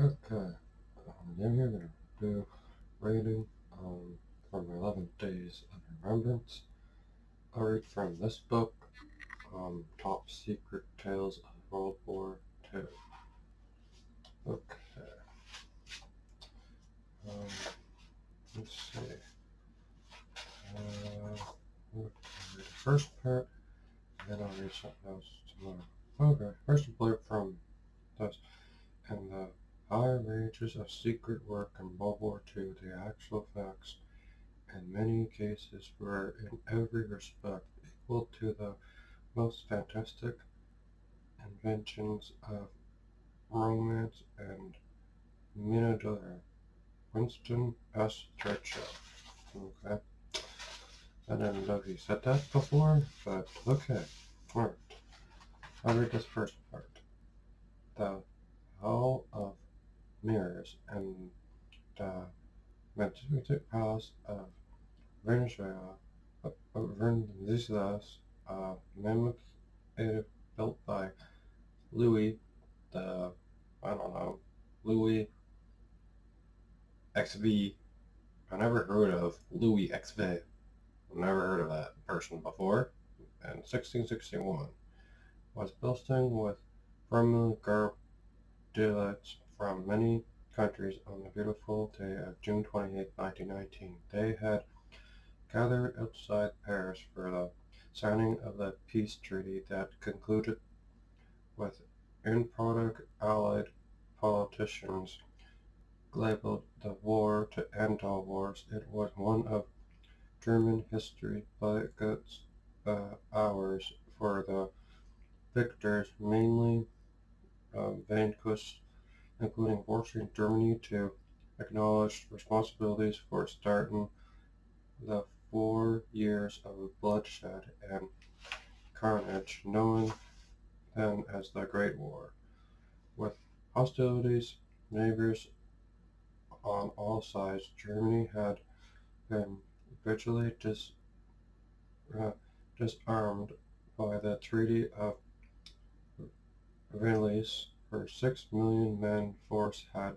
Okay, yeah, we're gonna do rating from 11 Days of Remembrance. I read from this book, Top Secret Tales of World War II. Okay, um, let's see. Okay, the first part, and then I'll read something else tomorrow. Okay, first blurb from this. In the high ranges of secret work in World War II, the actual facts in many cases were in every respect equal to the most fantastic inventions of romance and minadair. Winston S. Churchill. Okay. I didn't know he said that before, but okay. Alright. I'll read this first part. The Hall of Mirrors and the Magnificent Palace of Venezuela, Venezuela's mammoth built by Louis the, I don't know, Louis XV. I never heard of Louis XV. I've never heard of that person before. In 1661, was bursting with firmly garbed delegates from many countries on the beautiful day of June 28, 1919. They had gathered outside Paris for the signing of the peace treaty that concluded with in-product Allied politicians labeled the war to end all wars. It was one of German history bigots' hours for the victors, mainly vanquished, including forcing Germany to acknowledge responsibilities for starting the 4 years of bloodshed and carnage known then as the Great War. With hostilities, neighbors on all sides, Germany had been virtually uh, disarmed by the Treaty of Versailles. Her 6 million man force had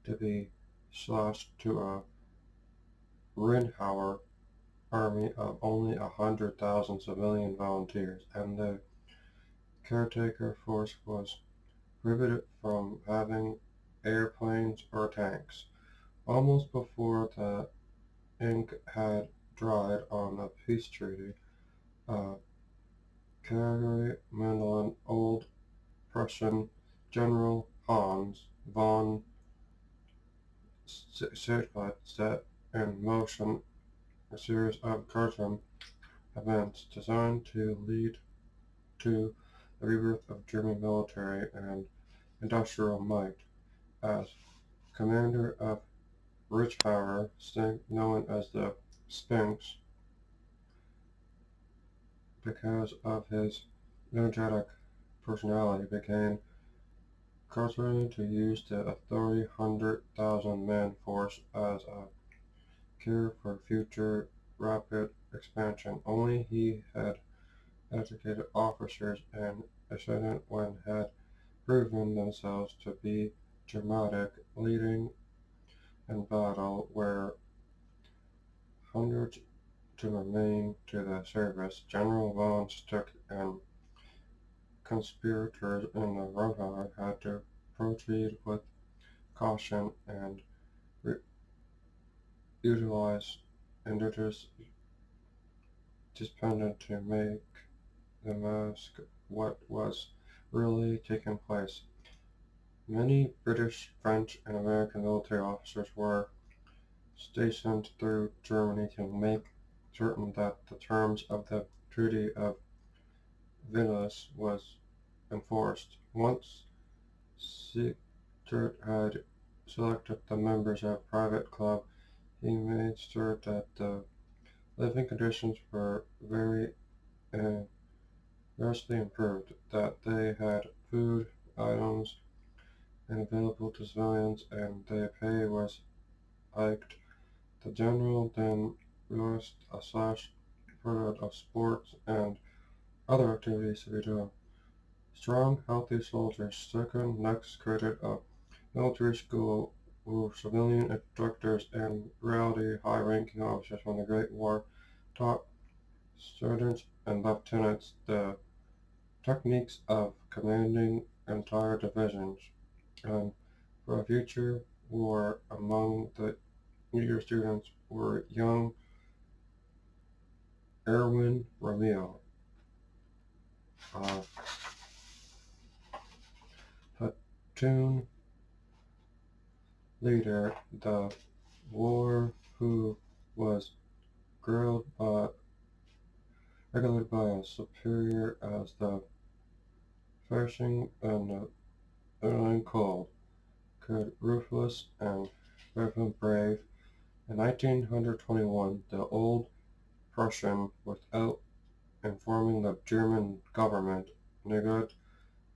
to be slashed to a Reinhauer army of only 100,000 civilian volunteers, and the caretaker force was prohibited from having airplanes or tanks. Almost before the ink had dried on the peace treaty, Category Mandolin Old Prussian General Hans von Seydlitz set in motion a series of Khartoum events designed to lead to the rebirth of German military and industrial might. As commander of Reichswehr, known as the Sphinx because of his energetic personality, began constantly to use the 300,000-man force as a cure for future rapid expansion. Only he had educated officers and ascendant when had proven themselves to be dramatic, leading in battle where hundreds to remain to the service. General von Stuck and conspirators in the Rohar had to proceed with caution and utilize indigenous dependent to make the mask what was really taking place. Many British, French, and American military officers were stationed through Germany to make certain that the terms of the Treaty of Versailles was enforced. Once Siegbert had selected the members of a private club, he made sure that the living conditions were very vastly improved, that they had food items available to civilians, and their pay was hiked. The general then released a slash period of sports and other activities to be done. Strong, healthy soldiers. Second, next created a military school where civilian instructors and reality high-ranking officers from the Great War taught sergeants and lieutenants the techniques of commanding entire divisions, and for a future war. Among the eager students were young Erwin Rommel, a platoon leader, the war who was grilled by, regulated by a superior as the thrashing and the Berlin cold, could ruthless and very brave. In 1921, the old Prussian, without informing the German government, neglected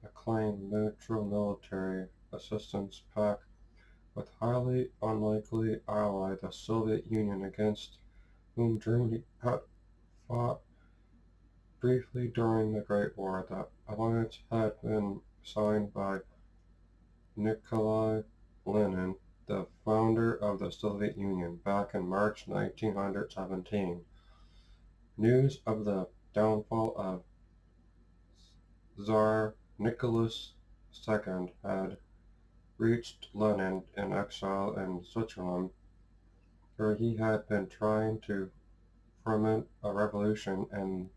a claimed neutral military assistance pact with highly unlikely ally the Soviet Union, against whom Germany had fought briefly during the Great War. The alliance had been signed by Nikolai Lenin, the founder of the Soviet Union, back in March 1917. News of the downfall of Tsar Nicholas II had reached Lenin in exile in Switzerland, where he had been trying to foment a revolution and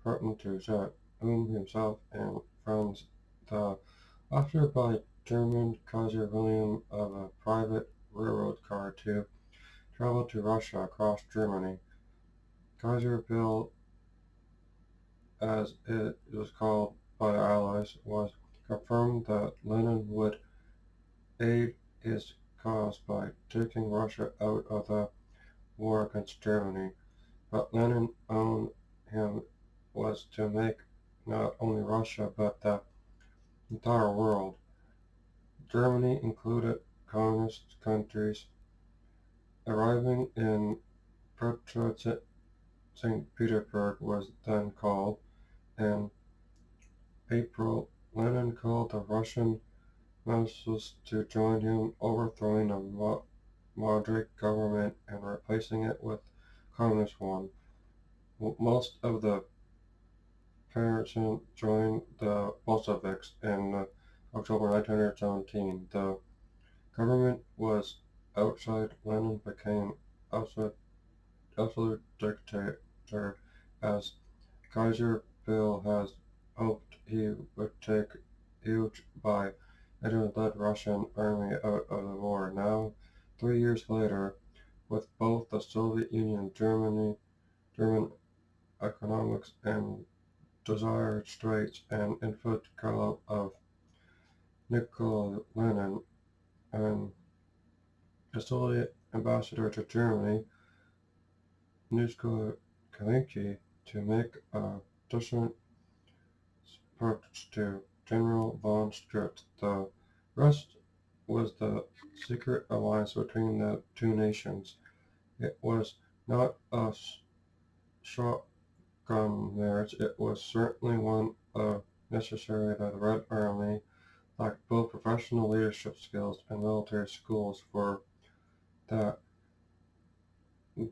threatened to set whom himself and friends the offered by German Kaiser William of a private railroad car to travel to Russia across Germany. Kaiser Bill, as it was called by the Allies, was confirmed that Lenin would aid his cause by taking Russia out of the war against Germany. But Lenin's own aim was to make not only Russia but the entire world. Germany included communist countries. Arriving in Petrograd, St. Petersburg was then called. In April, Lenin called the Russian masses to join him, overthrowing a moderate government and replacing it with a communist one. Most of the Partisans joined the Bolsheviks in October 1917. The government was outside. Lenin became absolute dictator, as Kaiser Bill has hoped he would take huge by Hitler-led Russian army out of the war. Now, 3 years later, with both the Soviet Union, German economics and dire straits, and infant call of Nikolai Lenin, and the Soviet ambassador to Germany, Nizhko Kalinki, to make a distant approach to General von Stritz. The rest was the secret alliance between the two nations. It was not a shotgun marriage, it was certainly one necessary that the Red Army lacked both professional leadership skills and military schools for that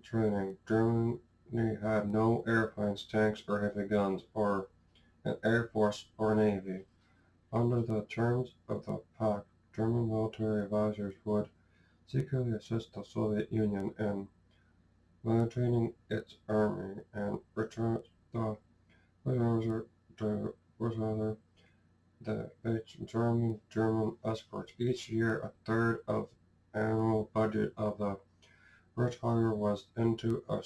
training. Germany had no airplanes, tanks, or heavy guns, or an air force or navy. Under the terms of the pact, German military advisors would secretly assist the Soviet Union in maintaining its army and return the prisoners to whether the German escorts. Each year, a third of annual budget of the retire was into a the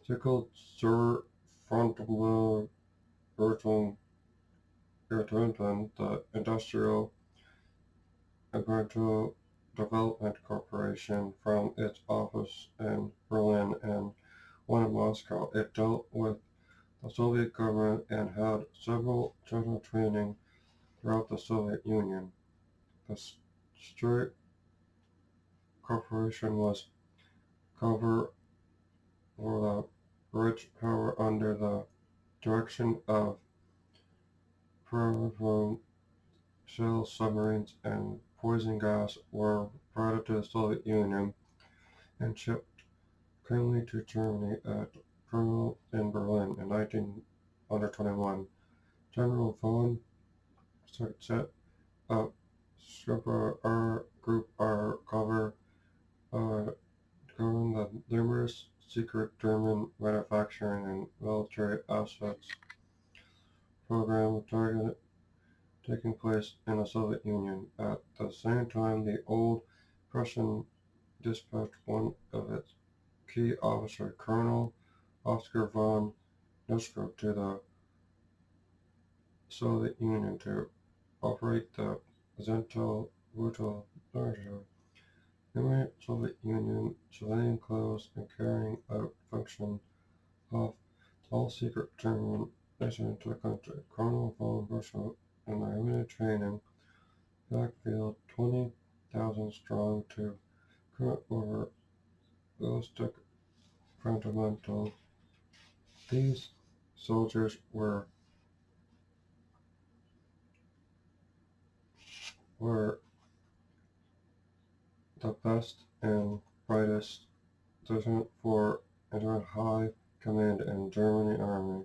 circle zur Frontiertun, the Industrial Agrarian Development Corporation, from its office in Berlin and one in Moscow. It dealt with the Soviet government and had several general training throughout the Soviet Union. The State Corporation was covered for the rich power under the direction of President shell submarines and poison gas were provided to the Soviet Union and shipped currently to Germany at Terminal in Berlin in 1921. General von set up Super R Group R cover uh, govern the numerous secret German manufacturing and military assets program taking place in the Soviet Union. At the same time, the old Prussian dispatched one of its key officers, Colonel Oscar von Nussdorf, to the Soviet Union to operate the Zental Brutal Narrative. In Soviet Union, civilian clothes and carrying out function of all secret German mission into the country. Colonel von Buschel and their limited training backfield 20,000 strong to current over realistic fundamental. These soldiers were the best and brightest destined for entering high command in German army.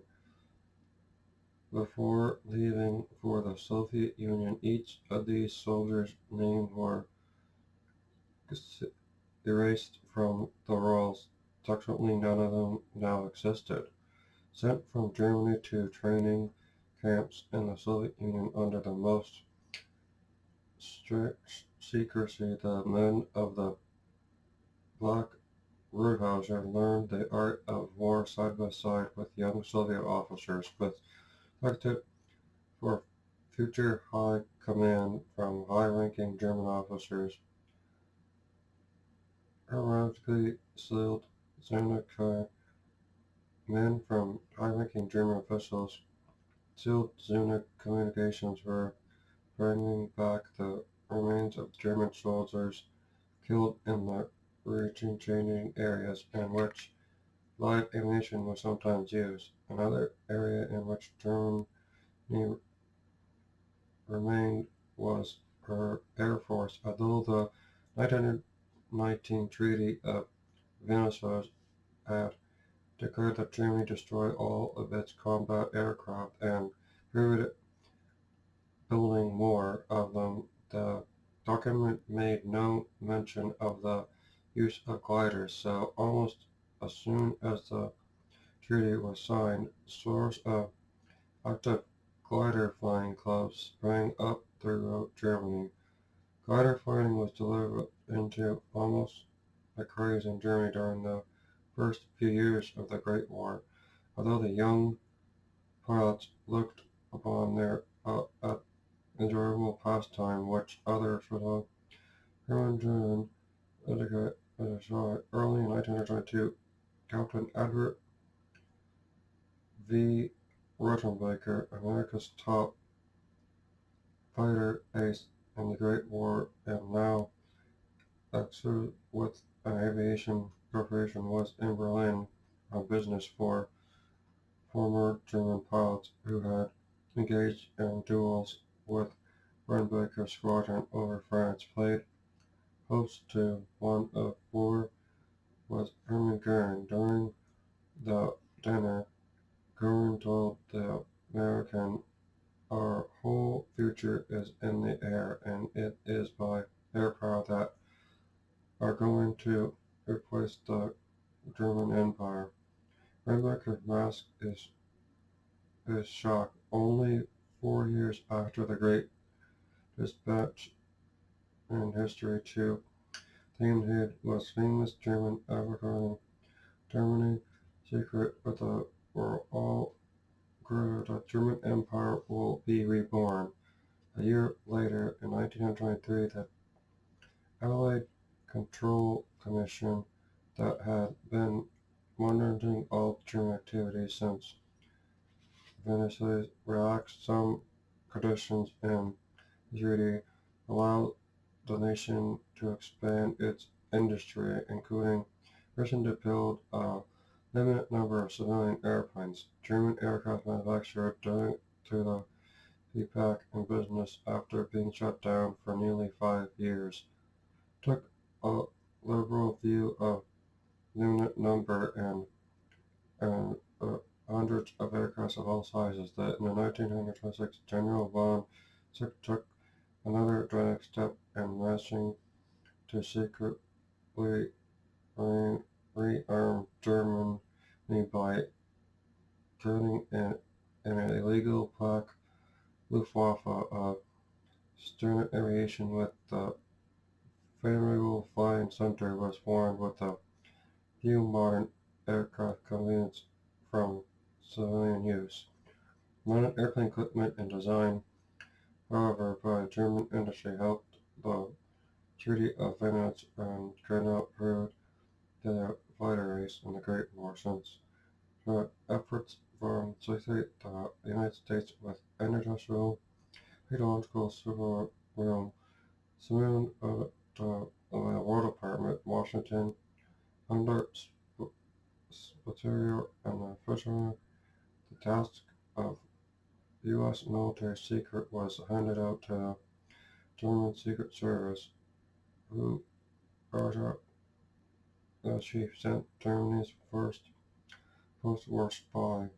Before leaving for the Soviet Union, each of these soldiers' names were erased from the rolls. Subsequently, none of them now existed. Sent from Germany to training camps in the Soviet Union under the most strict secrecy, the men of the Black Rothhauser learned the art of war side by side with young Soviet officers, but selected for future high command from high-ranking German officers. Hermetically sealed Zunich men from high-ranking German officials sealed Zunich communications were bringing back the remains of German soldiers killed in the region-changing areas in which live ammunition was sometimes used. Another area in which Germany remained was her air force. Although the 1919 Treaty of Versailles had declared that Germany destroy all of its combat aircraft and prohibited building more of them, the document made no mention of the use of gliders, so almost as soon as the treaty was signed, stores of active glider flying clubs sprang up throughout Germany. Glider fighting was delivered into almost a craze in Germany during the first few years of the Great War, although the young pilots looked upon their enjoyable pastime which others would have. Hermann Göring indicated early in 1922, Captain Edward V. Rottenbacher, America's top fighter ace in the Great War and now exiled with an aviation corporation, was in Berlin on business for former German pilots who had engaged in duels with Rottenbacher's squadron over France. Played host to one of four was Hermann Göring. During the dinner, Göring told the American, "Our whole future is in the air, and it is by air power that are going to replace the German Empire." Rottenbacher's mask is shocked. Only 4 years after the great dispatch in history to themed his most famous German advertising, Germany secret with the were all grew the German Empire will be reborn. A year later, in 1923, the Allied Control Commission that had been monitoring all German activities since Versailles relaxed some conditions in the treaty, allowed the nation to expand its industry, including permission to build a limited number of civilian airplanes. German aircraft manufacturers, due to the be back in business after being shut down for nearly 5 years. Took a liberal view of unit number and hundreds of aircraft of all sizes that in the 1926 General von Zech took another dramatic step in rushing to secretly rearm Germany by getting an illegal plaque Luftwaffe of Stern Aviation with the Federal Flying Center was formed with a few modern aircraft components from civilian use. Modern airplane equipment and design, however, by German industry helped the Treaty of Venice and could not prove their victories in the Great War since the efforts from the United States with industrial technological submarine soon the War Department, Washington, under Spitzer and the Fisher, the task of U.S. military secret was handed out to the German Secret Service, who Roger the chief sent Germany's first post-war spy,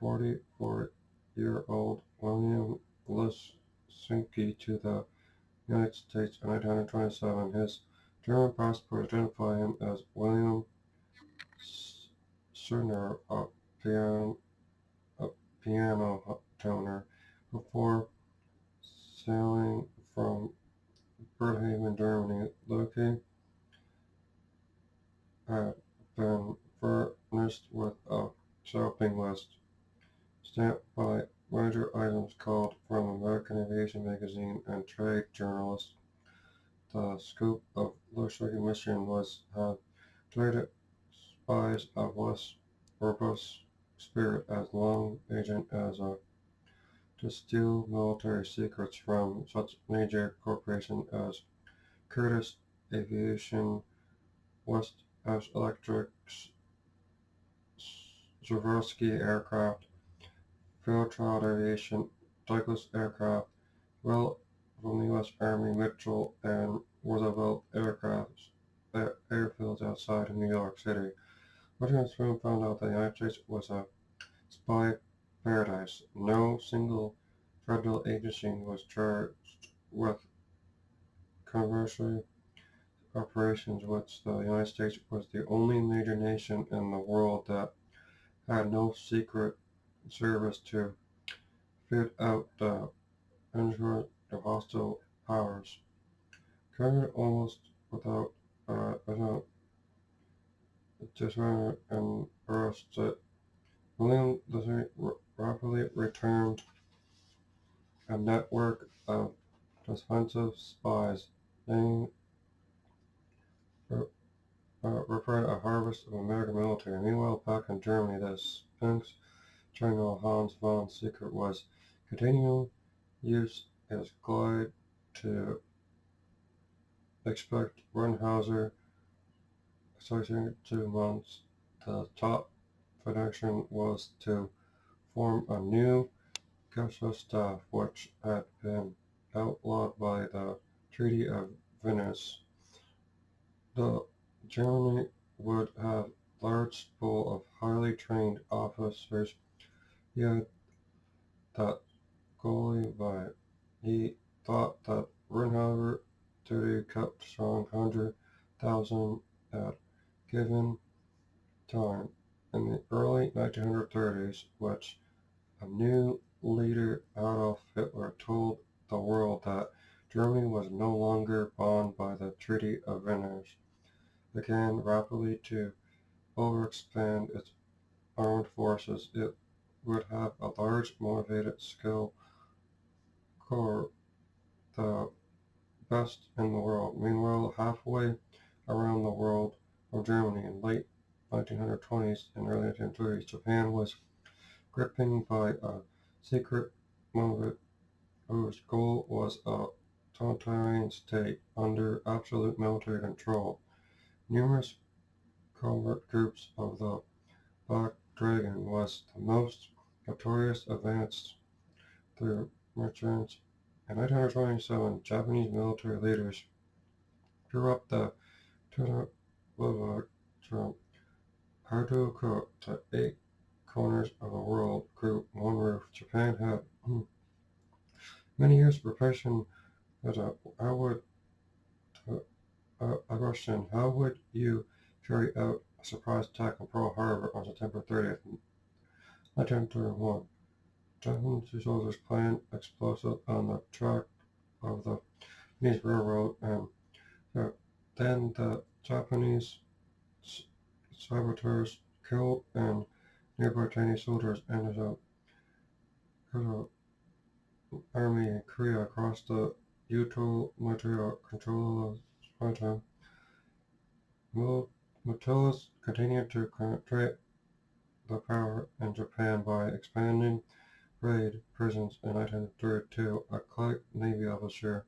44-year-old William Lisinski, to the United States in 1927. His German passport identified him as William Cerner, a piano tuner, before sailing from Bremerhaven, Germany. Loki had been furnished with a shopping list stamped by major items called from American Aviation Magazine and trade journalists. The scope of Lush's mission was to have traded spies of less robust spirit as long agent as to steal military secrets from such major corporations as Curtiss Aviation, West F. Electric's Swarovski Aircraft, Fairchild Aviation, Douglas Aircraft, well from the U.S. Army Mitchell and Roosevelt airfields outside of New York City. Richard soon found out that the United States was a spy paradise. No single federal agency was charged with commercial operations, which the United States was the only major nation in the world that had no secret service to fit out the injury of hostile powers. Covered almost without dishonor and arrest, William rapidly returned a network of defensive spies, named referred a harvest of American military. Meanwhile, back in Germany, the Sphinx General Hans von Secret was continuing use his glide to expect Rundhauser associated 2 months. The top prediction was to form a new Gestapo staff, which had been outlawed by the Treaty of Venice. The Germany would have large pool of highly trained officers. He had that goalie by. He thought that Rundhauser duty kept strong 100,000 at given time. In the early 1930s, which a new leader, Adolf Hitler, told the world that Germany was no longer bound by the Treaty of Venice, began rapidly to overexpand its armed forces. It would have a large, motivated, skilled corps, the best in the world. Meanwhile, halfway around the world of Germany in late 1920s and early 1930s, Japan was gripping by a secret movement whose goal was a totalitarian state under absolute military control. Numerous covert groups of the Black Dragon was the most notorious advanced through merchants. In 1927, Japanese military leaders drew up the Boulevard from Haruka to 8 corners of the world grew one roof. Japan had many years of preparation. How would a question? How would you carry out a surprise attack on Pearl Harbor on September 30th, 1931? Japanese soldiers planted explosives on the track of the Japanese railroad, and then the Japanese saboteurs killed and nearby Chinese soldiers and the army in Korea across the Uto military control of Sparta. Mutilus continued to concentrate the power in Japan by expanding raid prisons. In 1932, a Clark Navy officer,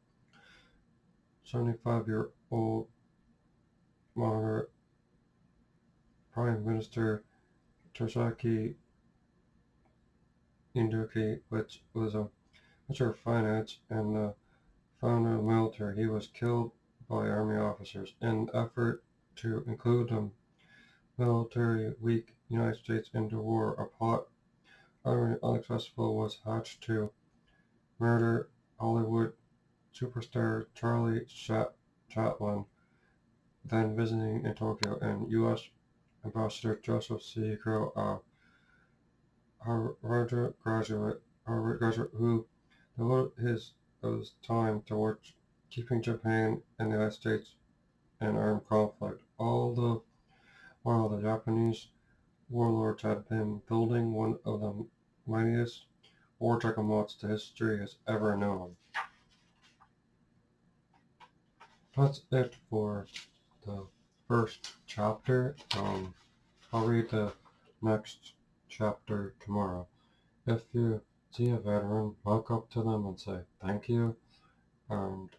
75-year-old moderate Prime Minister Tosaki Induki, which was a Minister of Finance and the founder of the military. He was killed by army officers. In an effort to include the military weak United States into war, a plot utterly unsuccessful was hatched to murder Hollywood superstar Charlie Chaplin, then visiting in Tokyo, and U.S. Ambassador Joseph C. Crow, a Harvard graduate who devoted his time towards keeping Japan and the United States in armed conflict. All the while, the Japanese warlords had been building one of the mightiest war juggernauts the history has ever known. That's it for the first chapter. I'll read the next chapter tomorrow. If you see a veteran, walk up to them and say thank you, and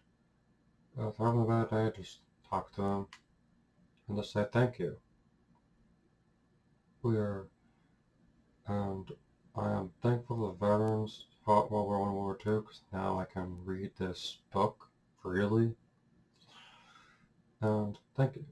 if they're having a bad day, just talk to them and just say thank you. And I am thankful the veterans fought World War I and World War II, because now I can read this book freely. And thank you.